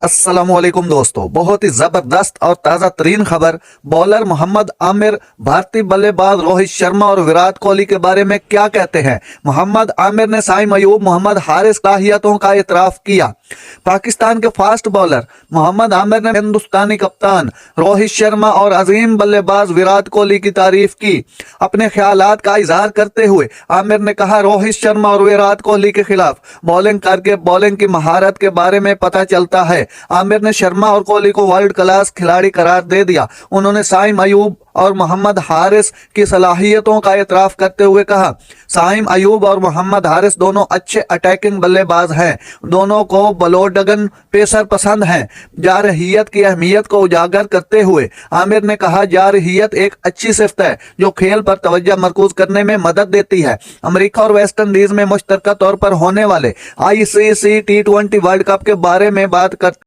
अस्सलामुअलैकुम दोस्तों, बहुत ही जबरदस्त और ताजा तरीन खबर। बॉलर मोहम्मद आमिर भारतीय बल्लेबाज रोहित शर्मा और विराट कोहली के बारे में क्या कहते हैं। मोहम्मद आमिर ने साइम अयूब, मोहम्मद हारिस सलाहियतों का इतराफ किया। पाकिस्तान के फास्ट बॉलर मोहम्मद आमिर ने हिंदुस्तानी कप्तान रोहित शर्मा और अजीम बल्लेबाज विराट कोहली की तारीफ की। अपने ख्यालात का इजहार करते हुए आमिर ने कहा, रोहित शर्मा और विराट कोहली के खिलाफ बॉलिंग करके बॉलिंग की महारत के बारे में पता चलता है। आमिर ने शर्मा और कोहली को वर्ल्ड क्लास खिलाड़ी करार दे दिया। उन्होंने साइम अयूब और मोहम्मद हारिस की सलाहियतों का इतराफ करते हुए कहा, साइम अयूब और मोहम्मद हारिस दोनों अच्छे अटैकिंग बल्लेबाज हैं। दोनों को बलोडगन पेसर पसंद हैं। जारहियत की अहमियत को उजागर करते हुए आमिर ने कहा, जारहियत एक अच्छी सिफ्त है जो खेल पर तवज्जो मरकूज करने में मदद देती है। अमेरिका और वेस्ट इंडीज में मुश्तरका तौर पर होने वाले ICC T20 वर्ल्ड कप के बारे में बात करते